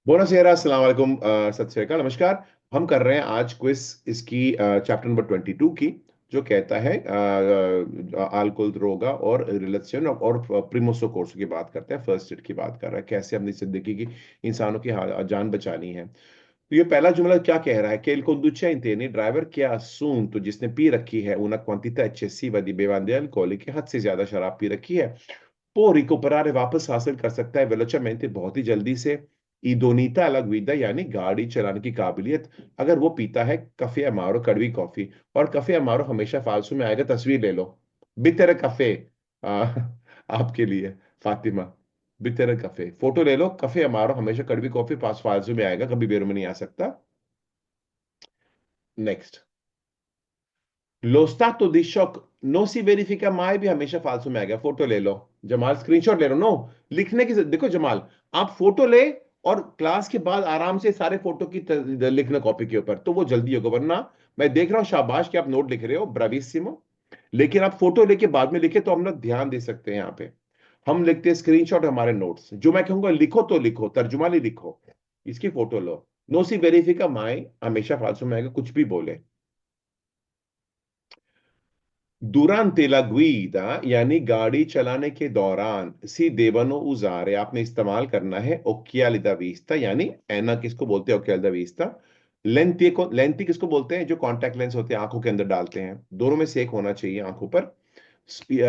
बोनसेरा अस्सलाम वालेकुम, सत श्री अकाल, नमस्कार। हम कर रहे हैं आज क्विज इसकी चैप्टर नंबर 22 की, जो कहता है अल्कोहल रोगा और रिलेशन और प्रिमोसो कोर्स की बात करते हैं, फर्स्ट एड की बात कर रहा है, कैसे अपनी जिंदगी की इंसानों की जान बचानी है। तो ये पहला जुमला क्या कह रहा है कि il conducente ने ड्राइवर के assunto जिसने पी रखी है una quantità eccessiva di bevande alcoliche, हद से ज्यादा शराब पी रखी है, può recuperare वापस हासिल कर सकता है velocemente बहुत ही जल्दी से इदोनीता alla guida यानी गाड़ी चलाने की काबिलियत अगर वो पीता है कफे अमारो कड़वी कॉफी। और कफे अमारो हमेशा फालसू में आएगा, तस्वीर ले लो। बिटर कफे आपके लिए फातिमा, बिटर कफे फोटो ले लो। कफे अमारो हमेशा कड़वी कॉफी पास फालसू में आएगा, कभी बेरो में नहीं आ सकता। नेक्स्ट, लो स्टाto di shock non si verifica mai भी हमेशा फालतू में आएगा, फोटो ले लो। जमाल स्क्रीनशॉट ले लो। नो, लिखने की देखो जमाल, आप फोटो ले और क्लास के बाद आराम से सारे फोटो की लिखना कॉपी के ऊपर, तो वो जल्दी होगा। वरना मैं देख रहा हूँ शाबाश कि आप नोट लिख रहे हो, ब्राविसिमो, लेकिन आप फोटो लेके बाद में लिखे तो हम लोग ध्यान दे सकते हैं। यहाँ पे हम लिखते हैं स्क्रीनशॉट हमारे नोट्स, जो मैं कहूंगा लिखो तो लिखो, तर्जुमा नहीं लिखो, इसकी फोटो लो। नो सी वेरिफिका माई हमेशा फालतू में आएगा, कुछ भी बोले। Durante la guida यानी गाड़ी चलाने के दौरान सी देवनो उजारे आपने इस्तेमाल करना है occhiali da vista यानी ऐना किसको बोलते हैं occhiali da vista। लेंटी किसको बोलते हैं, जो कॉन्टैक्ट लेंस होते हैं आंखों के अंदर डालते हैं। दोनों में से एक होना चाहिए आंखों पर।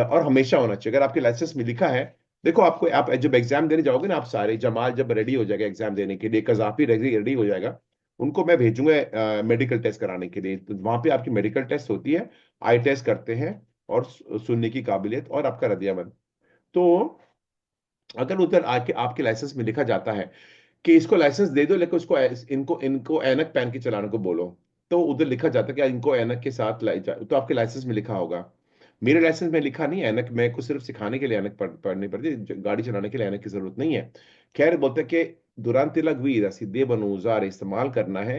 और हमेशा होना चाहिए। अगर आपके लाइसेंस में लिखा है, देखो आपको, आप जब एग्जाम देने जाओगे ना, आप सारे जमाल जब रेडी हो जाएगा एग्जाम देने के लिए, कजाफी रेडी रेडी हो जाएगा, उनको मैं भेजूंगा मेडिकल टेस्ट कराने के लिए। तो वहां पे आपकी मेडिकल टेस्ट होती है, आई टेस्ट करते हैं, और सुनने की काबिलियत और आपका रद्दियामन। तो अगर उधर आके आपके लाइसेंस में लिखा जाता है कि इसको लाइसेंस दे दो लेकिन उसको इनको इनको ऐनक पहन के चलाने को बोलो, तो उधर लिखा जाता है कि इनको ऐनक के साथ लाई जाए, तो आपके लाइसेंस में लिखा होगा। मेरे लाइसेंस में लिखा नहीं है ऐनक, मेरे को सिर्फ सिखाने के लिए ऐनक पढ़नी पड़ती है, गाड़ी चलाने के लिए ऐनक की जरूरत नहीं है। खैर, बोलते हैं कि durante la guida si devono usare इस्तेमाल करना है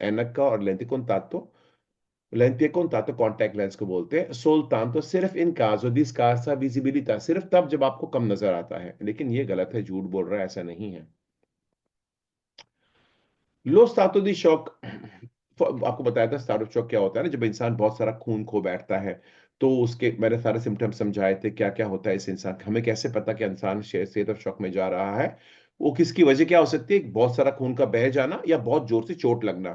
ऐनक का और लेंथी contatto कॉन्टैक्ट लेंस को बोलते हैं। soltanto सिर्फ इन caso di scarsa visibilità, सिर्फ तब जब आपको कम नजर आता है। लेकिन ये गलत है, झूठ बोल रहा है, ऐसा नहीं है। लो स्टातो दी शॉक, आपको बताया था स्टार्ट ऑफ शॉक क्या होता है ना, जब इंसान बहुत सारा खून खो बैठता है। तो उसके मैंने सारे सिम्टम्स समझाए थे, क्या क्या होता है इस इंसान का, हमें कैसे पता कि इंसान स्टेट ऑफ शॉक में जा रहा है। वो किसकी वजह क्या हो सकती है, बहुत सारा खून का बह जाना या बहुत जोर से चोट लगना।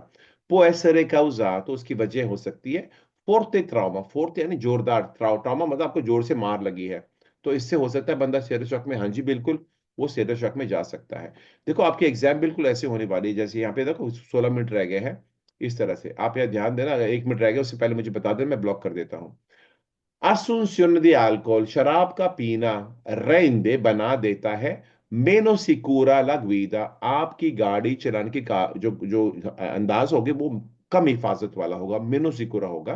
पो एसरे काउजा, तो उसकी वजह हो सकती है फोर्ते ट्रामा, फोर्थ यानी जोरदार, ट्रामा मतलब आपको जोर से मार लगी है, तो इससे हो सकता है बंदा स्टेट ऑफ शॉक में। हाँ जी बिल्कुल, वो स्टेट ऑफ शॉक में जा सकता है। देखो आपकी एग्जाम बिल्कुल ऐसे होने वाली है, जैसे यहाँ पे देखो 16 मिनट रह गए हैं। इस तरह से आप यहाँ ध्यान देना, अगर 1 मिनट रह गया उससे पहले मुझे बता देना, मैं ब्लॉक कर देता हूँ। Assunzione di alcol, शराब का पीना, रेंदे बना देता है, मेनो सिक्योरा ला गुइदा आपकी गाड़ी चलाने की जो जो अंदाज होगे वो कम हिफाजत वाला होगा, मेनो सिक्योरा होगा।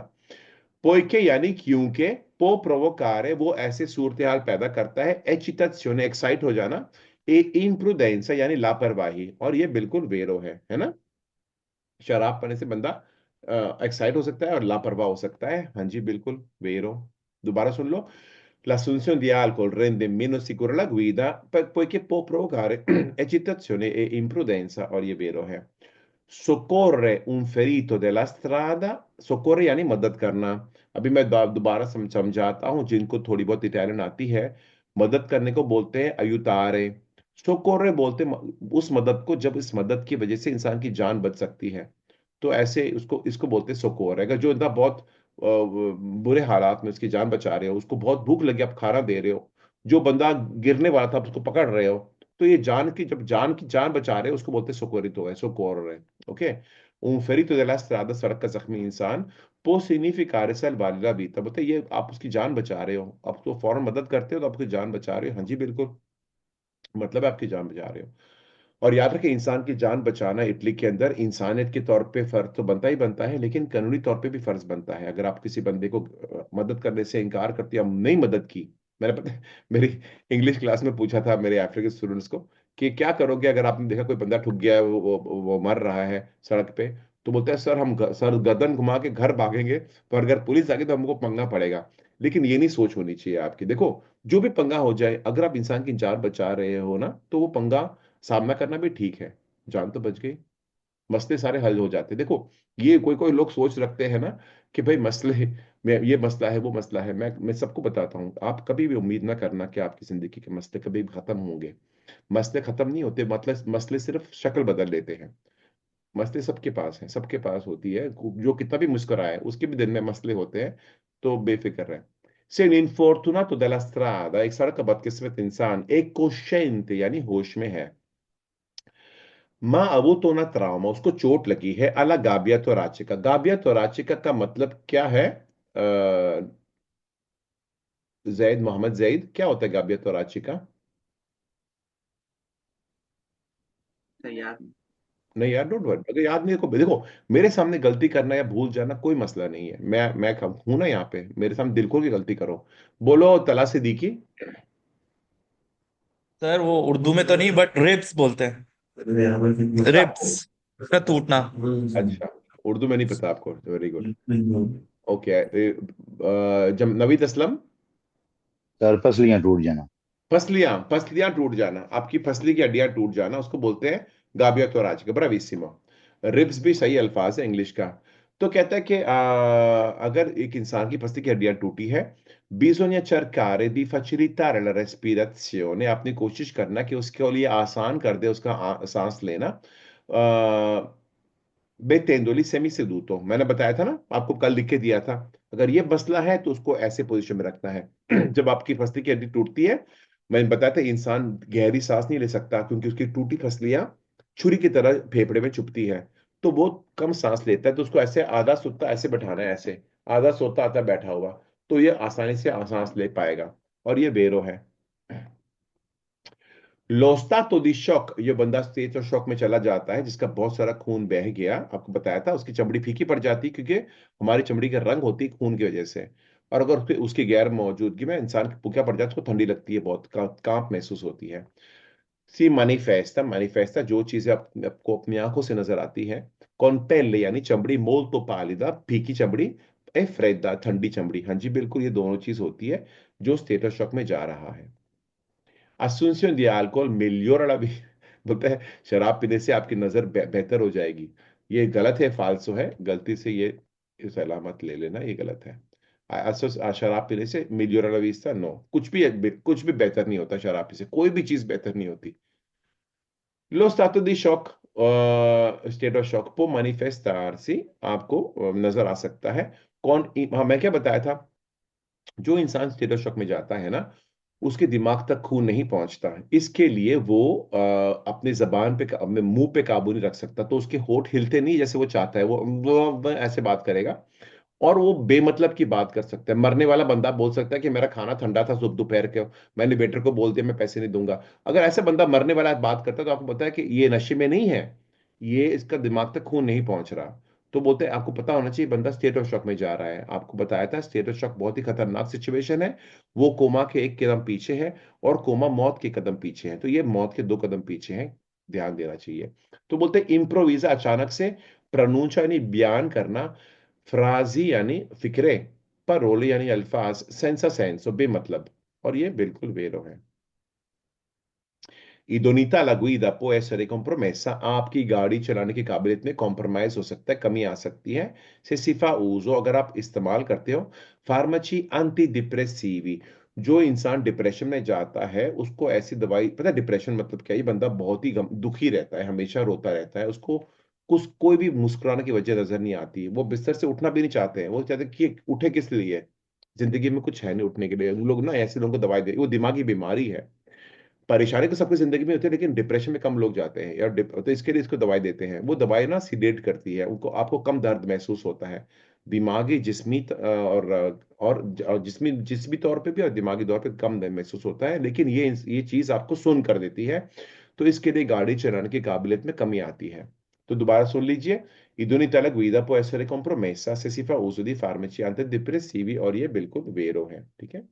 पोइके यानी क्योंकि, पो प्रोवोकारे वो ऐसे सूरत हाल पैदा करता है, एचिटाzione एक्साइट हो जाना, ए इम्प्रूडेंसा यानी लापरवाही, और ये बिल्कुल वेरो है ना। शराब पीने से बंदा एक्साइट हो सकता है और लापरवाह हो सकता है। हाँ जी बिल्कुल, वेरो। दोबारा सुन लो। L'assunzione di alcol rende meno sicura la guida poiché può provocare eccitazione e imprudenza, और ये वेरो है। Soccorre un ferito della strada, soccorre यानी मदद करना। अभी मैं दोबारा समझाता हूँ, जिनको थोड़ी बहुत इटालियन आती है। मदद करने को बोलते हैं aiutare, सोकोरे बोलते हैं उस मदद को जब इस मदद की वजह से इंसान की जान बच सकती है। तो ऐसे उसको इसको बोलते हैं सोकोर। अगर जो इंसान बहुत बुरे हालात में उसकी जान बचा रहे हो, उसको बहुत भूख लगी, आप खाना दे रहे हो, जो बंदा गिरने वाला था आप उसको पकड़ रहे हो, तो ये जान की, जब जान बचा रहे हो उसको बोलते हैं सोकोरितो है, सोकोर है। Okay. un ferito della strada, सड़क का जख्मी इंसान, पो significare salvare la vita, बोलते ये आप उसकी जान बचा रहे हो, आप तो फौरन मदद करते हो तो आपकी जान बचा रहे हो। हाँ जी बिल्कुल, मतलब आपकी जान बचा रहे हो। और याद रखें, इंसान की जान बचाना इटली के अंदर इंसानियत के तौर पे फर्ज तो बनता ही बनता है, लेकिन कानूनी तौर पे भी फर्ज बनता है। अगर आप किसी बंदे को मदद करने से इनकार करते हैं, हम नहीं मदद की, मैंने पता मेरी इंग्लिश क्लास में पूछा था मेरे अफ्रीकन स्टूडेंट्स को कि क्या करोगे अगर आपने देखा कोई बंदा ठुक गया है, वो मर रहा है सड़क पे। तो बोलता है सर हम सर गर्दन घुमा के घर भागेंगे, पर अगर पुलिस आ गई तो हमको पंगा पड़ेगा। लेकिन ये नहीं सोच होनी चाहिए आपकी। देखो, जो भी पंगा हो जाए, अगर आप इंसान की जान बचा रहे हो ना, तो वो पंगा सामना करना भी ठीक है। जान तो बच गई, मसले सारे हल हो जाते। देखो, ये कोई कोई लोग सोच रखते हैं ना कि भाई मसले में ये मसला है वो मसला है। मैं सबको बताता हूँ, आप कभी भी उम्मीद ना करना कि आपकी जिंदगी के मसले कभी भी खत्म होंगे। मसले खत्म नहीं होते, मतलब मसले सिर्फ शक्ल बदल लेते हैं। मसले सबके पास हैं, सबके पास होती है, जो कितना भी मुस्कुराए उसके भी दिल में मसले होते हैं। तो बेफिक्र रहे। Se un infortunato della strada, एक सड़क का बदकिस्मत इंसान एक कोशेंट यानी होश में है, माँ अबू तो ना ट्रामा, उसको चोट लगी है, अला गाबिया तो राचिका। गाबिया तो राचिका का मतलब क्या है? जैद मोहम्मद जैद, क्या होता है गाबिया तो राचिका? सही यार। नहीं यार, डोंट वरी, अगर याद नहीं, देखो देखो, मेरे सामने गलती करना या भूल जाना कोई मसला नहीं है। मैं हूं ना यहाँ पे, मेरे सामने दिल खोल की गलती करो। बोलो तला सिद्दीकी। सर वो उर्दू में तो नहीं, बट रिब्स बोलते हैं, रिब्स का टूटना। अच्छा, उर्दू में नहीं पता आपको, वेरी गुड। ओके। जब नवीद असलम। सर फसलियां टूट जाना। फसलियां, फसलियां टूट जाना, आपकी फसली की हड्डियां टूट जाना, उसको बोलते हैं गाबिया तोराज का, ब्रावीसिमो। रिब्स भी सही अल्फाज है इंग्लिश का। तो कहता है कि अगर एक इंसान की फसली की हड्डियां टूटी है, bisogna cercare di facilitare la respirazione, आपने कोशिश करना कि उसके लिए आसान कर दे उसका सांस लेना। बेतेंदुली सेमी सेदूतो, मैंने बताया था ना, आपको कल लिख के दिया था। अगर ये मसला है तो उसको ऐसे पोजीशन में रखना है। जब आपकी फसली की हड्डी टूटती है, मैंने बताया था इंसान गहरी सांस नहीं ले सकता, क्योंकि उसकी टूटी फसलियां छुरी की तरह फेफड़े में चुभती है। तो वो कम सांस लेता है, तो उसको ऐसे आधा सोता ऐसे बैठाना है, ऐसे आधा सोता आता बैठा हुआ। तो ये आसानी से सांस ले पाएगा। और ये बेरो है। लो स्टाto di shock, ये बंदा स्टेट ऑफ शॉक में चला जाता है, जिसका बहुत सारा खून बह गया, आपको बताया था, उसकी चमड़ी फीकी पड़ जाती है, क्योंकि हमारी चमड़ी का रंग होती है खून की वजह से। और अगर उसकी गैर मौजूदगी में इंसान की पुकिया पड़ जाती है, उसको ठंडी लगती है, बहुत कांप महसूस होती है। सी मैनिफेस्टा, मैनिफेस्टा जो चीजें आपको अपनी आंखों से नजर आती है। कौन पेले यानी चमड़ी, मोल तो पालिदा फीकी चमड़ी, ए फ्रेदा ठंडी चमड़ी। हाँ जी बिल्कुल, ये दोनों चीज होती है जो स्टेट ऑफ शॉक में जा रहा है। Asunción de alcohol mejora la vida, बोलता है शराब पीने से आपकी नजर बेहतर हो जाएगी। ये गलत है, फालसो है, गलती से ये इस अलामत ले लेना, ये गलत है। शराब पीने से मिलियोरा ला विस्ता, नो, कुछ भी बेहतर नहीं होता शराब पीने से, कोई भी चीज बेहतर नहीं होती। लो stato di shock, state of shock को manifestarsi, आपको नजर आ सकता है। हाँ, मैं क्या बताया था, जो इंसान स्टेट ऑफ शॉक में जाता है ना, उसके दिमाग तक खून नहीं पहुंचता। इसके लिए वो अपने जबान पे, अपने मुंह पे काबू नहीं रख सकता, तो उसके होठ हिलते नहीं जैसे वो चाहता है, वो ऐसे बात करेगा। और वो बेमतलब की बात कर सकता है। मरने वाला बंदा बोल सकता है कि मेरा खाना ठंडा था सुबह दोपहर के, मैंने वेटर को बोल दिया मैं पैसे नहीं दूंगा। अगर ऐसे बंदा मरने वाला बात करता है, तो आपको पता है कि ये नशे में नहीं है, ये इसका दिमाग तक खून नहीं पहुंच रहा। तो बोलते हैं आपको पता होना चाहिए बंदा स्टेट ऑफ शॉक में जा रहा है। आपको बताया था स्टेट ऑफ शॉक बहुत ही खतरनाक सिचुएशन है। वो कोमा के एक कदम पीछे है, और कोमा मौत के कदम पीछे है, तो ये मौत के दो कदम पीछे है, ध्यान देना चाहिए। तो बोलते हैं इम्प्रोविजा, अचानक से, प्रनूंचा यानी बयान करना, फ्राजी यानी फिक्रे, परोले यानी अल्फाज, सेंसा सेंसो बेमतलब। और ये बिल्कुल वेरो है। इदोनिता alla guida può essere compromessa, आपकी गाड़ी चलाने की काबिलियत में कॉम्प्रोमाइज हो सकता है, कमी आ सकती है। से सिफा उजो, अगर आप इस्तेमाल करते हो फार्माची एंटी डिप्रेसिवी, जो इंसान डिप्रेशन में जाता है उसको ऐसी दवाई, पता है डिप्रेशन मतलब क्या है? ये बंदा बहुत ही दुखी रहता है, हमेशा रोता रहता है, उसको कुछ कोई भी मुस्कुराने की वजह नजर नहीं आती, वो बिस्तर से उठना भी नहीं चाहते हैं, वो चाहते हैं कि उठे किस लिए, जिंदगी में कुछ है नहीं उठने के लिए। उन लोग ना ऐसे लोगों को दवाई दे, वो दिमागी बीमारी है। परेशानी तो सबकी जिंदगी में होती है, लेकिन डिप्रेशन में कम लोग जाते हैं, या तो इसके लिए इसको दवाई देते हैं। वो दवाई ना सीडेट करती है उनको, आपको कम दर्द महसूस होता है, दिमागी जिस्मी और जिस्मी जिस्मी तौर पे भी और दिमागी तौर पे कम दर्द महसूस होता है, लेकिन ये चीज आपको सुन कर देती है। तो इसके लिए गाड़ी चलाने की काबिलियत में कमी आती है। तो दोबारा सुन लीजिए, in unità la guida può essere compromessa se si fa uso di farmaci antidepressivi, और ये बिल्कुल वेरो है, ठीक है।